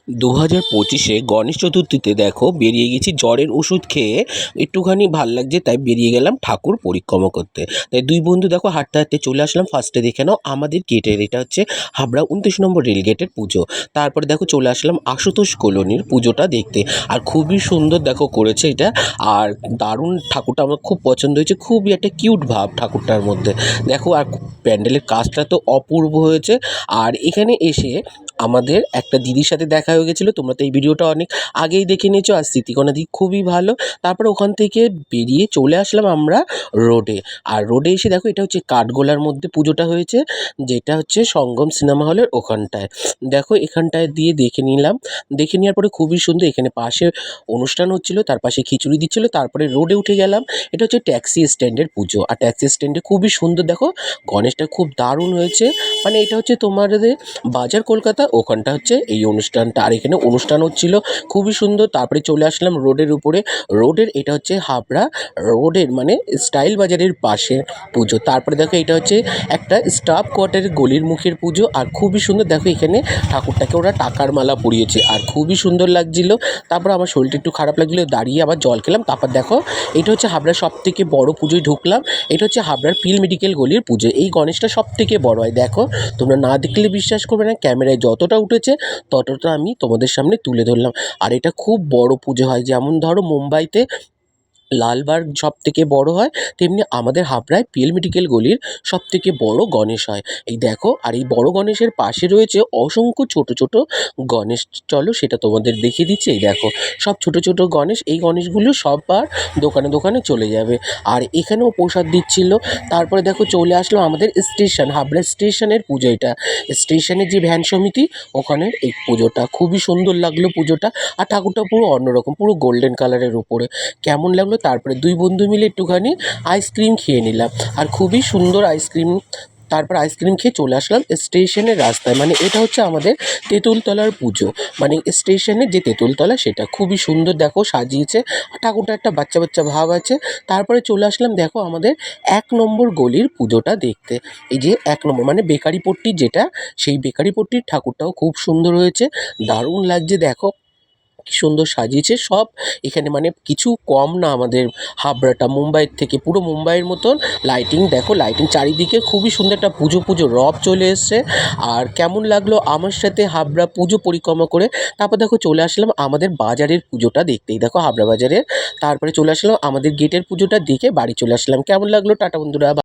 2025-এ গণেশ চতুর্থীতে দেখো বেরিয়ে গেছি জ্বরের ওষুধ খেয়ে একটুখানি ভাল লাগছে তাই বেরিয়ে গেলাম ঠাকুর পরিক্রমা করতে। তাই দুই বন্ধু দেখো হাঁটতে হাঁটতে চলে আসলাম। ফার্স্টে দেখে নাও আমাদের গেটের, এটা হচ্ছে হাবড়া 29 নম্বর রেল গেটের পুজো। তারপরে দেখো চলে আসলাম আশুতোষ কলোনির পুজোটা দেখতে। আর খুবই সুন্দর দেখো করেছে এটা, আর দারুণ ঠাকুরটা আমার খুব পছন্দ হয়েছে। খুবই একটা কিউট ভাব ঠাকুরটার মধ্যে দেখো, আর প্যান্ডেলের কাজটা তো অপূর্ব হয়েছে। আর এখানে এসে আমাদের একটা দিদির সাথে দেখা হয়ে গেছিলো, তোমরা তো এই ভিডিওটা অনেক আগেই দেখে নিয়েছো। আর স্মৃতিকণা দিদি খুবই ভালো। তারপরে ওখান থেকে বেরিয়ে চলে আসলাম আমরা রোডে। আর রোডে এসে দেখো এটা হচ্ছে কাঠগোলার মধ্যে পুজোটা হয়েছে, যেটা হচ্ছে সঙ্গম সিনেমা হলের ওখানটায়। দেখো এখানটায় দিয়ে দেখে নিলাম, দেখে নেওয়ার পরে খুবই সুন্দর। এখানে পাশে অনুষ্ঠান হচ্ছিলো, তার পাশে খিচুড়ি দিচ্ছিলো। তারপরে রোডে উঠে গেলাম, এটা হচ্ছে ট্যাক্সি স্ট্যান্ডের পুজো। আর ট্যাক্সি স্ট্যান্ডে খুবই সুন্দর দেখো, গণেশটা খুব দারুণ হয়েছে। মানে এটা হচ্ছে তোমাদের বাজার কলকাতা, ওখানটা হচ্ছে এই অনুষ্ঠানটা। আর এখানে অনুষ্ঠান হচ্ছিল খুবই সুন্দর। তারপরে চলে আসলাম রোডের উপরে। রোডের এটা হচ্ছে হাবড়া রোডের মানে স্টাইল বাজারের পাশে পুজো। তারপরে দেখো এটা হচ্ছে একটা স্টাফ কোয়ার্টারের গলির মুখের পুজো। আর খুবই সুন্দর দেখো, এখানে ঠাকুরটাকে ওরা টাকার মালা পরিয়েছে আর খুবই সুন্দর লাগছিল। তারপর আমার শরীরটা একটু খারাপ লাগছিলো, দাঁড়িয়ে আবার জল খেলাম। তারপর দেখো এটা হচ্ছে হাবড়ার সব থেকে বড় পুজোয় ঢুকলাম। এটা হচ্ছে হাবড়ার পিল মেডিকেল গলির পুজো। এই গণেশটা সব থেকে বড় হয় দেখো, তোমরা না দেখলে বিশ্বাস করবে না। ক্যামেরায় যতটা উঠেছে ততটা আমি তোমাদের সামনে তুলে ধরলাম। আর এটা খুব বড় পুজো হয়, যেমন ধরো মুম্বাইতে লালবাগ সব থেকে বড় হয়, তেমনি আমাদের হাবড়ায় পিএল মেডিকেল গলির সব থেকে বড় গণেশ হয়। এই দেখো, আর এই বড় গণেশের পাশে রয়েছে অসংখ্য ছোট ছোট গণেশ। চলো সেটা তোমাদের দেখিয়ে দিচ্ছি। এই দেখো সব ছোট ছোট গণেশ, এই গণেশগুলো সববার দোকানে দোকানে চলে যাবে। আর এখানেও প্রসাদ দিচ্ছিল। তারপরে দেখো চলে আসলো আমাদের স্টেশন, হাবড়া স্টেশনের পুজো। এটা স্টেশনের যে ভ্যান সমিতি, ওখানে এই পুজোটা খুবই সুন্দর লাগলো পুজোটা। আর ঠাকুরটা পুরো অন্যরকম, পুরো গোল্ডেন কালারের উপরে। কেমন লাগলো? তারপরে দুই বন্ধু মিলে একটুখানি আইসক্রিম খেয়ে নিলাম, আর খুবই সুন্দর আইসক্রিম। তারপর আইসক্রিম খেয়ে চলে আসলাম স্টেশনের রাস্তায়। মানে এটা হচ্ছে আমাদের তেঁতুলতলার পুজো, মানে স্টেশনের যে তেঁতুলতলা সেটা খুবই সুন্দর দেখো সাজিয়েছে। ঠাকুরটা একটা বাচ্চা বাচ্চা ভাব আছে। তারপরে চলে আসলাম দেখো আমাদের 1 নম্বর গলির পুজোটা দেখতে। এই যে 1 নম্বর মানে বেকারি পট্টি যেটা, সেই বেকারি পট্টির ঠাকুরটাও খুব সুন্দর হয়েছে, দারুণ লাগছে দেখো কি সুন্দর সাজিয়েছে সব। এখানে মানে কিছু কম না আমাদের হাবড়াটা মুম্বাইয়ের থেকে, পুরো মুম্বাইয়ের মতন লাইটিং দেখো, লাইটিং চারিদিকে খুবই সুন্দর একটা পুজো পুজো রব চলে এসছে। আর কেমন লাগলো আমার সাথে হাবড়া পুজো পরিক্রমা করে? তারপর দেখো চলে আসলাম আমাদের বাজারের পুজোটা দেখতেই, দেখো হাবড়া বাজারের। তারপরে চলে আসলাম আমাদের গেটের পুজোটা দেখে বাড়ি চলে আসলাম। কেমন লাগলো? টাটা বন্ধুরা।